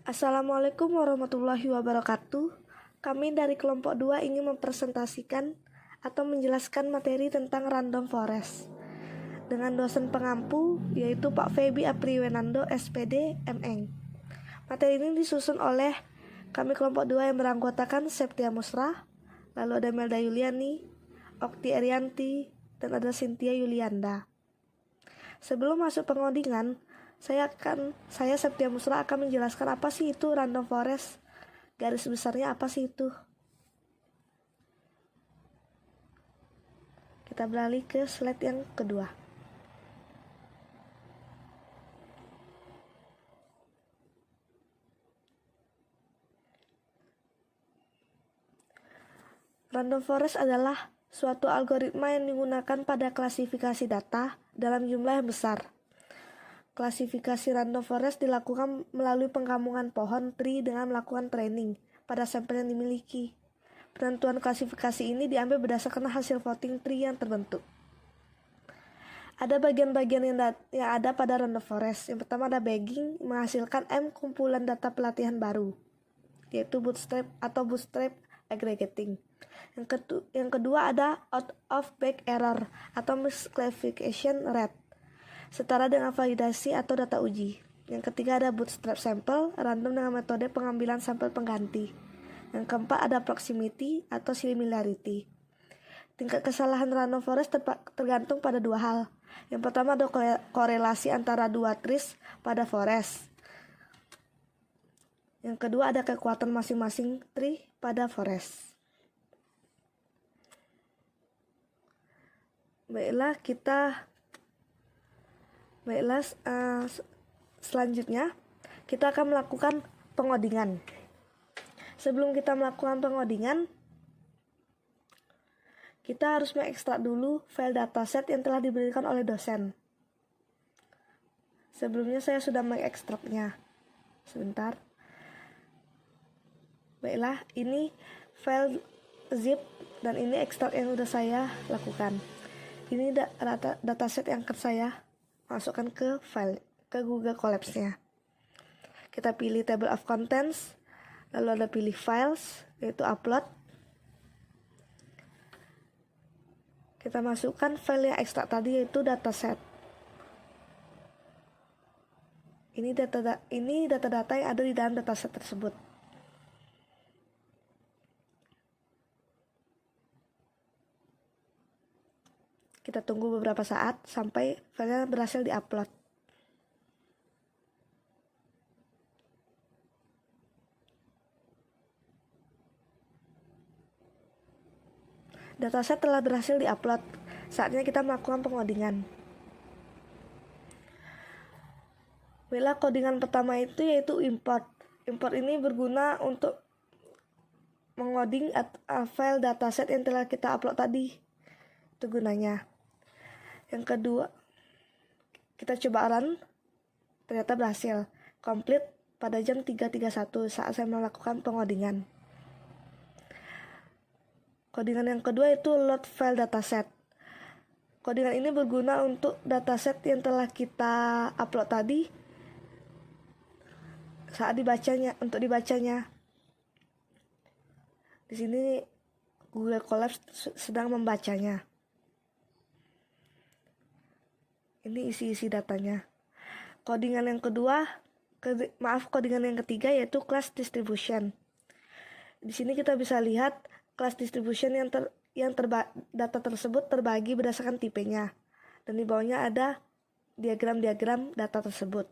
Assalamualaikum warahmatullahi wabarakatuh. Kami dari kelompok 2 ingin mempresentasikan atau menjelaskan materi tentang random forest dengan dosen pengampu yaitu Pak Feby Apriwenando SPD MN. Materi ini disusun oleh kami kelompok 2 yang beranggotakan Septia Musrah, lalu ada Melda Yuliani, Okti Erianti, dan ada Cynthia Yulianda. Sebelum masuk pengodingan, saya Septia Musrah akan menjelaskan apa sih itu random forest. Garis besarnya apa sih itu? Kita beralih ke slide yang kedua. Random forest adalah suatu algoritma yang digunakan pada klasifikasi data dalam jumlah yang besar. Klasifikasi random forest dilakukan melalui penggabungan pohon tree dengan melakukan training pada sampel yang dimiliki. Penentuan klasifikasi ini diambil berdasarkan hasil voting tree yang terbentuk. Ada bagian-bagian yang ada pada random forest. Yang pertama ada bagging, menghasilkan M kumpulan data pelatihan baru, yaitu bootstrap atau bootstrap aggregating. Yang kedua ada out of bag error atau misclassification rate, setara dengan validasi atau data uji. Yang ketiga ada bootstrap sample, random dengan metode pengambilan sampel pengganti. Yang keempat ada proximity atau similarity. Tingkat kesalahan random forest tergantung pada dua hal. Yang pertama ada korelasi antara dua trees pada forest. Yang kedua ada kekuatan masing-masing tree pada forest. Baiklah, selanjutnya kita akan melakukan pengodingan. Sebelum kita melakukan pengodingan, kita harus mengekstrak dulu file dataset yang telah diberikan oleh dosen. Sebelumnya saya sudah mengekstraknya. Sebentar. Baiklah, ini file zip dan ini ekstrak yang sudah saya lakukan. Ini dataset yang akan saya masukkan ke Google Colapse-nya. Kita pilih table of contents, lalu ada pilih files, yaitu upload. Kita masukkan file yang ekstrak tadi, yaitu dataset. Ini data-data yang ada di dalam dataset tersebut. Kita tunggu beberapa saat sampai filenya berhasil diupload. Dataset telah berhasil diupload. Saatnya kita melakukan pengodingan. Bila codingan pertama itu yaitu import. Import ini berguna untuk mengoding file dataset yang telah kita upload tadi. Itu gunanya. Yang kedua, kita coba run, ternyata berhasil. Complete pada jam 3.31 saat saya melakukan pengodingan. Codingan yang kedua itu load file dataset. Codingan ini berguna untuk dataset yang telah kita upload tadi saat untuk dibacanya. Di sini Google Colapse sedang membacanya. Ini isi datanya. Codingan yang ketiga yaitu class distribution. Di sini kita bisa lihat class distribution data tersebut terbagi berdasarkan tipenya. Dan di bawahnya ada diagram-diagram data tersebut.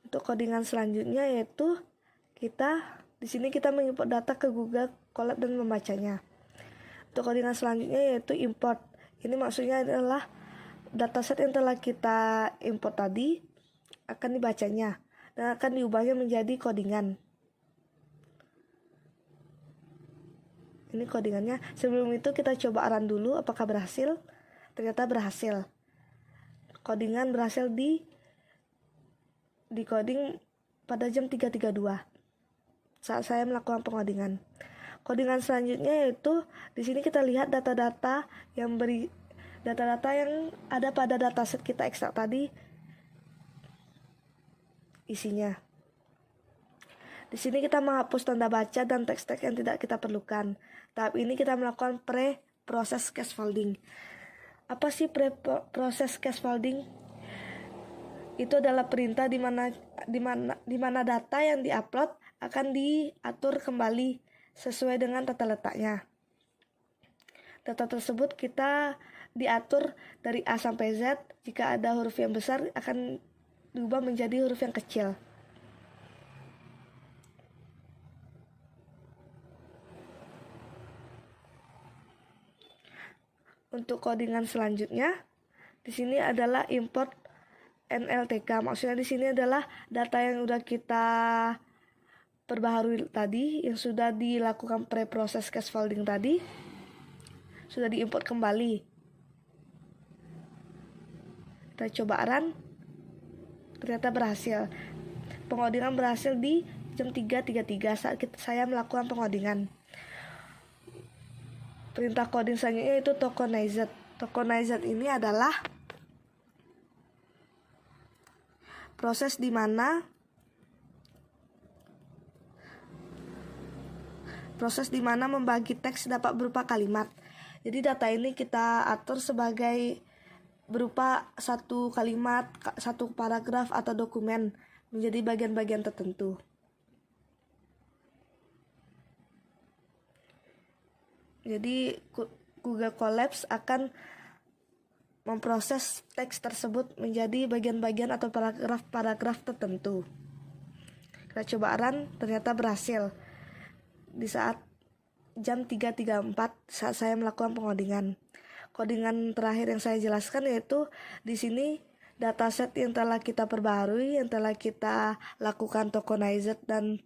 Untuk codingan selanjutnya yaitu di sini kita mengimport data ke Google Colab dan membacanya. Untuk codingan selanjutnya yaitu import. Ini maksudnya adalah dataset yang telah kita import tadi akan dibacanya dan akan diubahnya menjadi codingan. Ini codingannya. Sebelum itu kita coba run dulu apakah berhasil. Ternyata berhasil. Codingan berhasil di coding pada jam 3.32 saat saya melakukan pengodingan. Codingan selanjutnya yaitu di sini kita lihat data-data yang data-data yang ada pada dataset kita ekstrak tadi isinya. Di sini kita menghapus tanda baca dan teks-teks yang tidak kita perlukan. Tahap ini kita melakukan pre-proses scaffolding. Apa sih pre-proses scaffolding? Itu adalah perintah di mana data yang diupload akan diatur kembali sesuai dengan tata letaknya. Data tersebut kita diatur dari A sampai Z. Jika ada huruf yang besar akan diubah menjadi huruf yang kecil. Untuk codingan selanjutnya, di sini adalah import NLTK. Maksudnya di sini adalah data yang sudah kita perbaharui tadi, yang sudah dilakukan pre-proses scaffolding tadi, sudah diimport kembali. Kita coba run, ternyata berhasil. Pengodingan berhasil di jam 3.33 saat saya melakukan pengodingan. Perintah coding selanjutnya itu tokenized. Tokenized ini adalah proses di mana membagi teks dapat berupa kalimat. Jadi data ini kita atur sebagai berupa satu kalimat, satu paragraf atau dokumen menjadi bagian-bagian tertentu. Jadi Google Colabs akan memproses teks tersebut menjadi bagian-bagian atau paragraf tertentu. Kita coba run, ternyata berhasil. Di saat jam 3.34 saat saya melakukan pengodingan. Codingan terakhir yang saya jelaskan yaitu di sini dataset yang telah kita perbaharui, yang telah kita lakukan tokenized dan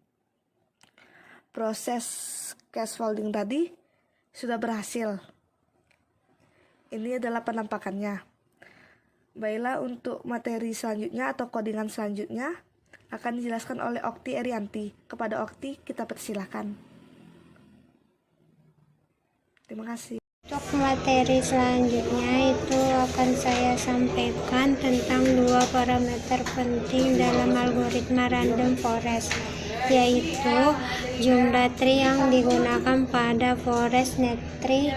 proses scaffolding tadi sudah berhasil. Ini adalah penampakannya. Baiklah, untuk materi selanjutnya atau codingan selanjutnya akan dijelaskan oleh Okti Erianti. Kepada Okti kita persilahkan. Terima kasih. Untuk materi selanjutnya itu akan saya sampaikan tentang dua parameter penting dalam algoritma random forest, yaitu jumlah tree yang digunakan pada forest net tree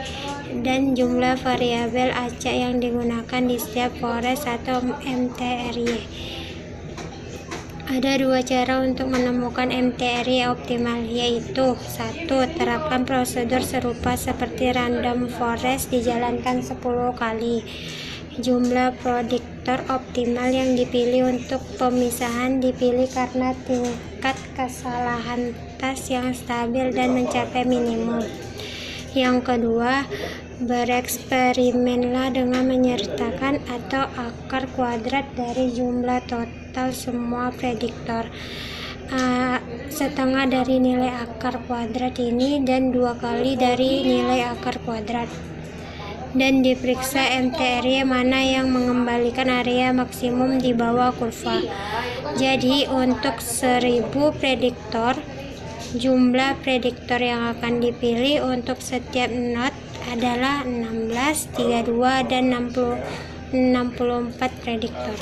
dan jumlah variabel acak yang digunakan di setiap forest atau MTRY. Ada dua cara untuk menemukan MTRY optimal, yaitu 1. Terapkan prosedur serupa seperti random forest dijalankan 10 kali. Jumlah prediktor optimal yang dipilih untuk pemisahan dipilih karena tingkat kesalahan tas yang stabil dan mencapai minimum. Yang kedua, bereksperimenlah dengan menyertakan atau akar kuadrat dari jumlah total semua prediktor, setengah dari nilai akar kuadrat ini dan 2 kali dari nilai akar kuadrat, dan diperiksa MTRY mana yang mengembalikan area maksimum di bawah kurva. Jadi untuk 1000 prediktor, jumlah prediktor yang akan dipilih untuk setiap node adalah 16, 32, dan 64 prediktor.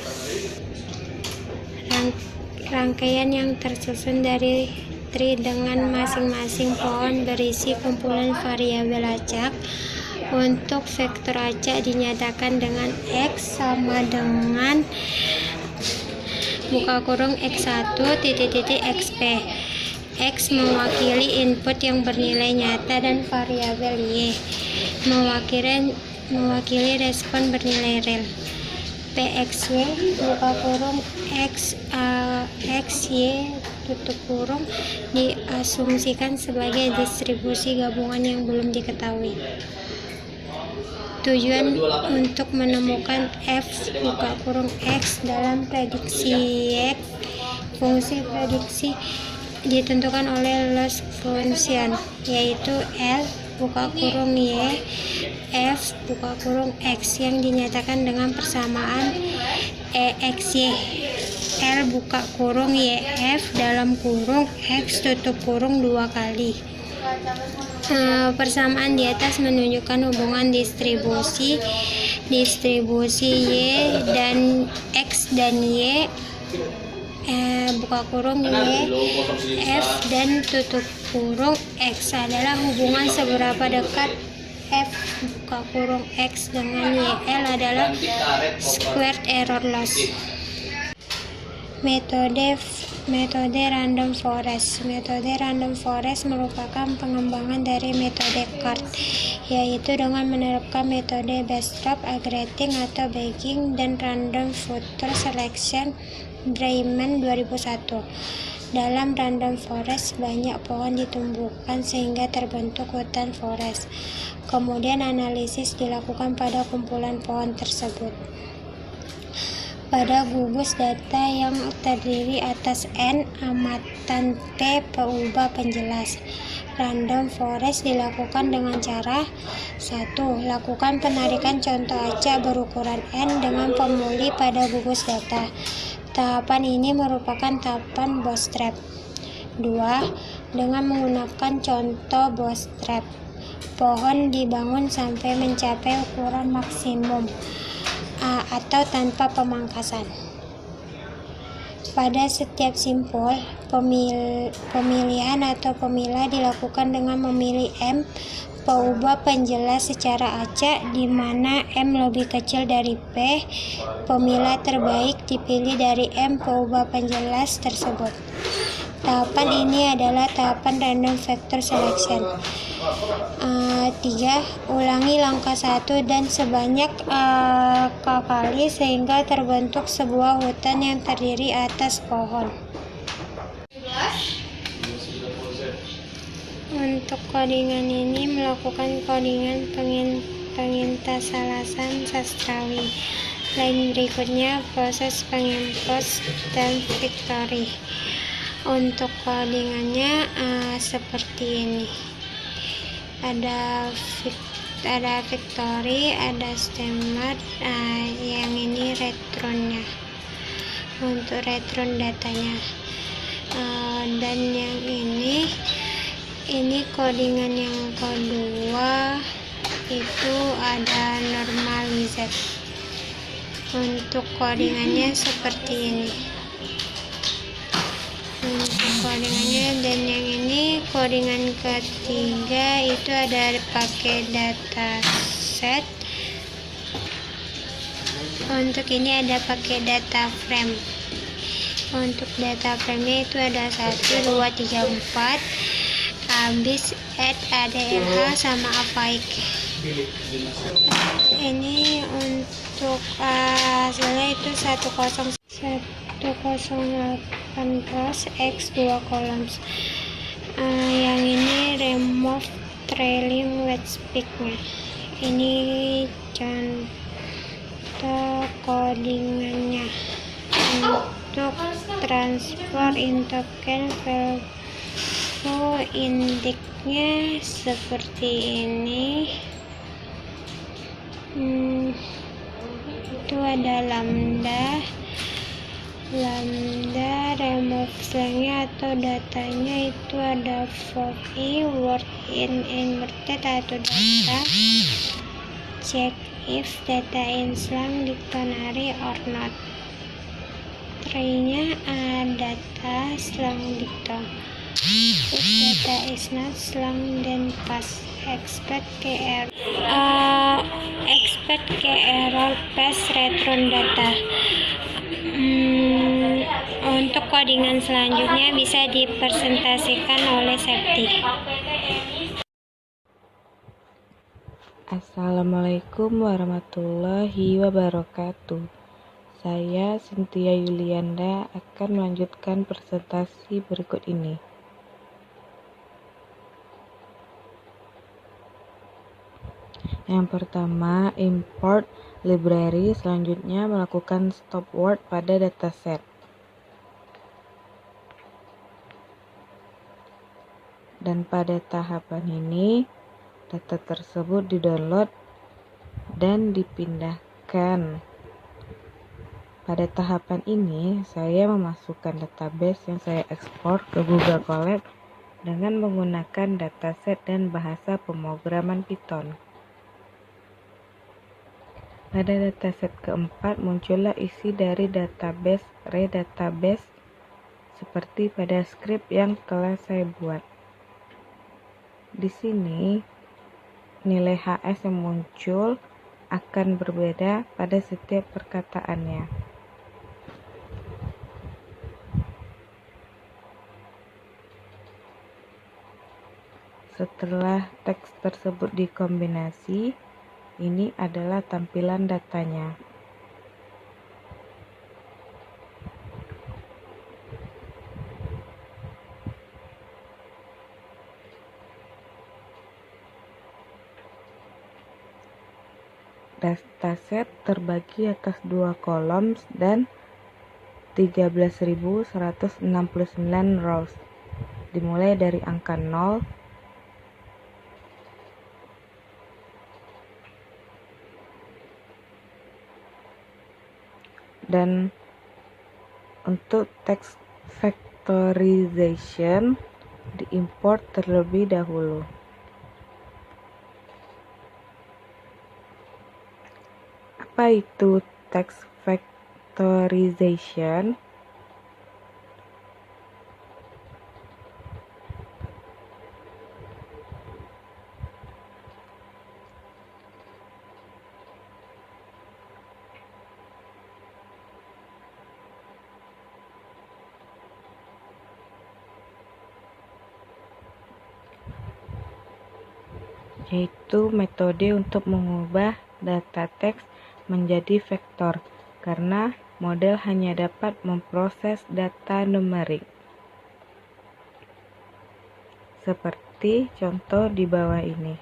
Rangkaian yang tersusun dari tree dengan masing-masing pohon berisi kumpulan variabel acak. Untuk vektor acak dinyatakan dengan X sama dengan X1 XP. X mewakili input yang bernilai nyata dan variabel Y mewakili respon bernilai real. PXY XY diasumsikan sebagai distribusi gabungan yang belum diketahui. Tujuan untuk menemukan F X dalam prediksi Y. Fungsi prediksi ditentukan oleh loss function, yaitu L Y F X yang dinyatakan dengan persamaan EXY. L YF X 2 kali. Persamaan di atas menunjukkan hubungan distribusi distribusi Y dan X dan Y, buka kurung Y, F dan tutup kurung X adalah hubungan seberapa dekat F buka kurung X dengan YL adalah squared error loss. Metode random forest. Metode random forest merupakan pengembangan dari metode CART, yaitu dengan menerapkan metode bootstrap, aggregating atau bagging, dan random filter selection. Draiman 2001. Dalam random forest, banyak pohon ditumbuhkan sehingga terbentuk hutan forest. Kemudian analisis dilakukan pada kumpulan pohon tersebut. Pada gugus data yang terdiri atas N, amatan P, peubah penjelas. Random forest dilakukan dengan cara 1. Lakukan penarikan contoh acak berukuran N dengan pemuli pada gugus data. Tahapan ini merupakan tahapan bootstrap. 2. Dengan menggunakan contoh bootstrap, pohon dibangun sampai mencapai ukuran maksimum atau tanpa pemangkasan. Pada setiap simpul, pemilihan atau pemilah dilakukan dengan memilih M, peubah penjelas secara acak, di mana M lebih kecil dari P. Pemilah terbaik dipilih dari M peubah penjelas tersebut. Tahapan ini adalah tahapan random vector selection. 3. Ulangi langkah 1 dan sebanyak kali sehingga terbentuk sebuah hutan yang terdiri atas pohon. Untuk codingan ini melakukan codingan pengintasalasan sastrawi. Lain berikutnya proses pengimpos dan victory. Untuk codingannya seperti ini. Ada victory, ada stemmer, yang ini retronnya. Untuk retron datanya. Dan yang ini codingan yang kedua itu ada normalized. Untuk codingannya seperti ini. Untuk codingannya, dan yang ini codingan ketiga itu ada pakai dataset. Untuk ini ada pakai data frame. Untuk data frame-nya itu ada 1, 2, 3, 4. Habis add ADLH sama avaik. Ini untuk hasilnya itu 108 rows x 2 columns. Yang ini remove trailing wedge peak-nya. Ini contoh codingannya. Untuk transfer token value indexnya seperti ini. Itu ada lambda remove slangnya atau datanya itu ada for i word in inverted atau data check if data in slang dictionary or not. Try-nya data slang dicto. If data is not slang then pass. Expect ke error pass retron data. Untuk codingan selanjutnya bisa dipresentasikan oleh Septi. Assalamualaikum warahmatullahi wabarakatuh. Saya Cynthia Yulianda akan melanjutkan presentasi berikut ini. Yang pertama, import library. Selanjutnya, melakukan stop word pada dataset. Dan pada tahapan ini, data tersebut di-download dan dipindahkan. Pada tahapan ini, saya memasukkan database yang saya ekspor ke Google Colab dengan menggunakan dataset dan bahasa pemrograman Python. Pada dataset keempat muncullah isi dari database redatabase seperti pada skrip yang telah saya buat. Di sini nilai HS yang muncul akan berbeda pada setiap perkataannya. Setelah teks tersebut dikombinasi, ini adalah tampilan datanya. Dataset terbagi atas 2 kolom dan 13.169 rows. Dimulai dari angka 0 dan untuk text factorization diimport terlebih dahulu. Apa itu text factorization? Yaitu metode untuk mengubah data teks menjadi vektor, karena model hanya dapat memproses data numerik. Seperti contoh di bawah ini.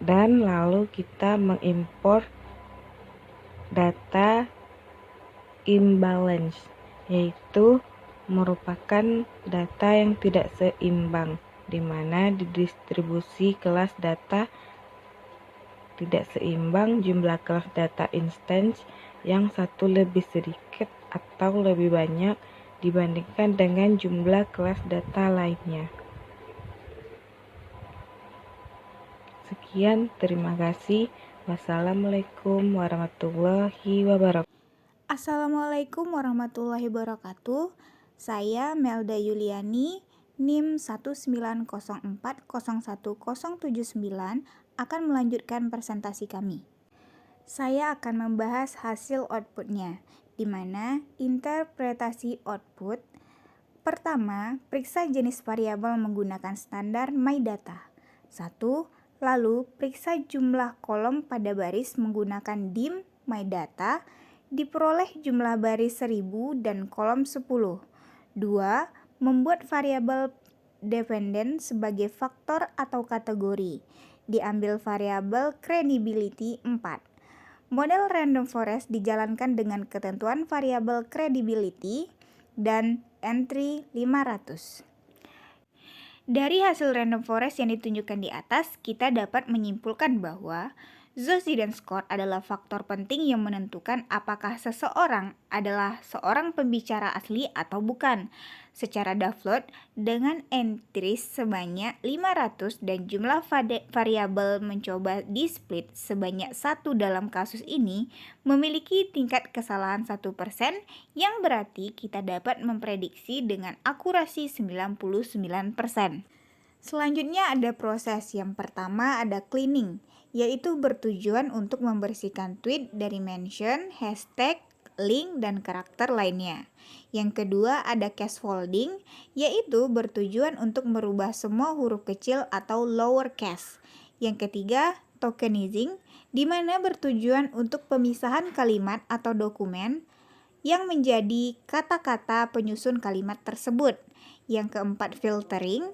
Dan lalu kita mengimport data imbalance, yaitu merupakan data yang tidak seimbang, di mana di distribusi kelas data tidak seimbang jumlah kelas data instance yang satu lebih sedikit atau lebih banyak dibandingkan dengan jumlah kelas data lainnya. Sekian, terima kasih. Wassalamualaikum warahmatullahi wabarakatuh. Assalamualaikum warahmatullahi wabarakatuh. Saya Melda Yuliani, NIM 190401079 akan melanjutkan presentasi kami. Saya akan membahas hasil outputnya, di mana interpretasi output. Pertama, periksa jenis variabel menggunakan standar MyData. 1. Lalu, periksa jumlah kolom pada baris menggunakan dim MyData. Diperoleh jumlah baris 1000 dan kolom 10. 2. Membuat variabel dependent sebagai faktor atau kategori. Diambil variabel credibility 4. Model random forest dijalankan dengan ketentuan variabel credibility dan entry 500. Dari hasil random forest yang ditunjukkan di atas, kita dapat menyimpulkan bahwa Zosi dan Scott adalah faktor penting yang menentukan apakah seseorang adalah seorang pembicara asli atau bukan. Secara default, dengan entries sebanyak 500 dan jumlah variabel mencoba di-split sebanyak 1 dalam kasus ini, memiliki tingkat kesalahan 1%, yang berarti kita dapat memprediksi dengan akurasi 99%. Selanjutnya ada proses. Yang pertama ada cleaning, yaitu bertujuan untuk membersihkan tweet dari mention, hashtag, link, dan karakter lainnya. Yang kedua ada casefolding, yaitu bertujuan untuk merubah semua huruf kecil atau lowercase. Yang ketiga tokenizing, di mana bertujuan untuk pemisahan kalimat atau dokumen yang menjadi kata-kata penyusun kalimat tersebut. Yang keempat filtering,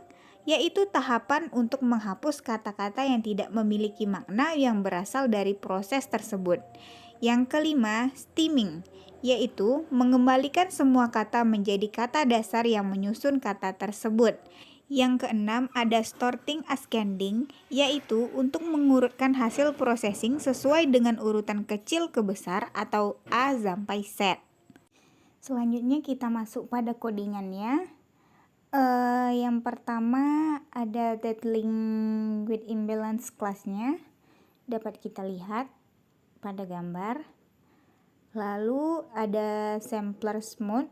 yaitu tahapan untuk menghapus kata-kata yang tidak memiliki makna yang berasal dari proses tersebut. Yang kelima, stemming, yaitu mengembalikan semua kata menjadi kata dasar yang menyusun kata tersebut. Yang keenam, ada sorting ascending, yaitu untuk mengurutkan hasil processing sesuai dengan urutan kecil ke besar atau A sampai Z. Selanjutnya kita masuk pada codingannya. Yang pertama ada deadlink with imbalance kelasnya, dapat kita lihat pada gambar. Lalu ada sampler's mode.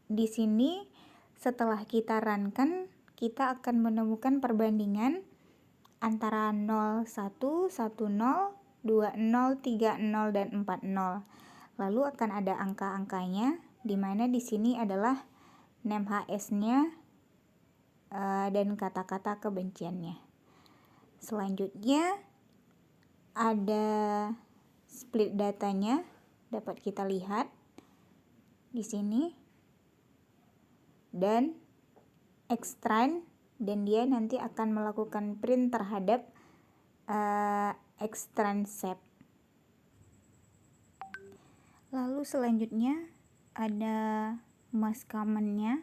Di sini setelah kita runkan, kita akan menemukan perbandingan antara 0, 1, 10, 20, 30, dan 40. Lalu akan ada angka-angkanya, di mana di sini adalah name HS-nya dan kata-kata kebenciannya. Selanjutnya ada split datanya, dapat kita lihat di sini, dan extract, dan dia nanti akan melakukan print terhadap extract shape. Lalu selanjutnya ada most common-nya.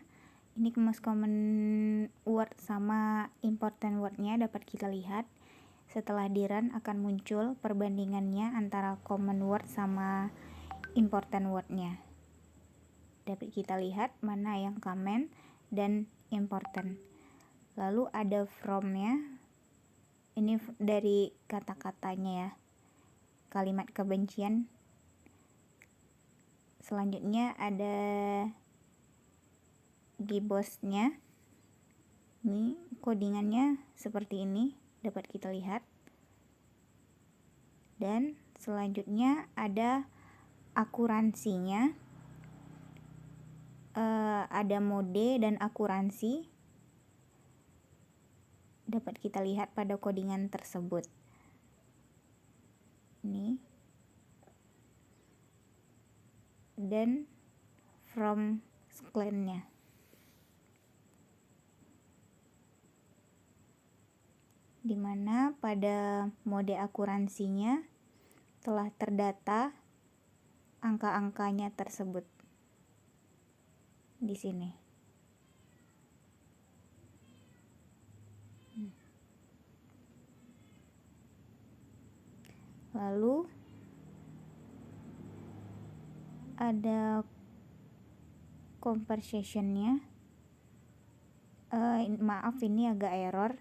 Ini most common word sama important word-nya dapat kita lihat. Setelah di run akan muncul perbandingannya antara common word sama important word-nya. Dapat kita lihat mana yang common dan important. Lalu ada from-nya. Ini dari kata-katanya ya, kalimat kebencian. Selanjutnya ada gibbous-nya. Ini codingannya seperti ini, dapat kita lihat. Dan selanjutnya ada akuransinya. Ada mode dan akuransi, dapat kita lihat pada codingan tersebut. Ini dan from screen-nya. Dimana pada mode akuransinya telah terdata angka-angkanya tersebut di sini. Lalu ada conversation-nya. Maaf, ini agak error,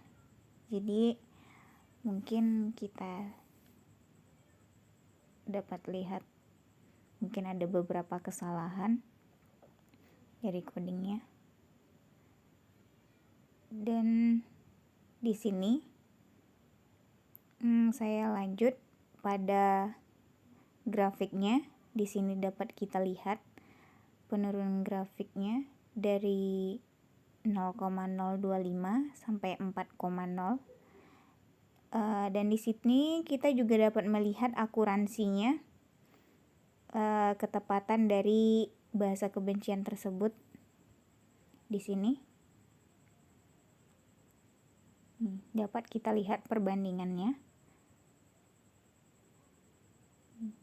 jadi mungkin kita dapat lihat mungkin ada beberapa kesalahan dari codingnya. Dan di sini saya lanjut pada grafiknya. Di sini dapat kita lihat penurunan grafiknya dari 0,025 sampai 4,0. Dan di sini kita juga dapat melihat akuransinya, ketepatan dari bahasa kebencian tersebut di sini. Dapat kita lihat perbandingannya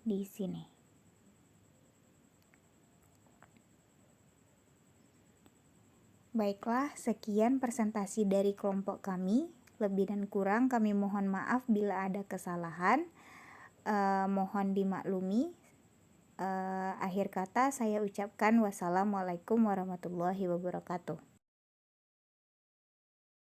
di sini. Baiklah, sekian presentasi dari kelompok kami. Lebih dan kurang kami mohon maaf bila ada kesalahan. Mohon dimaklumi. Akhir kata saya ucapkan wassalamualaikum warahmatullahi wabarakatuh.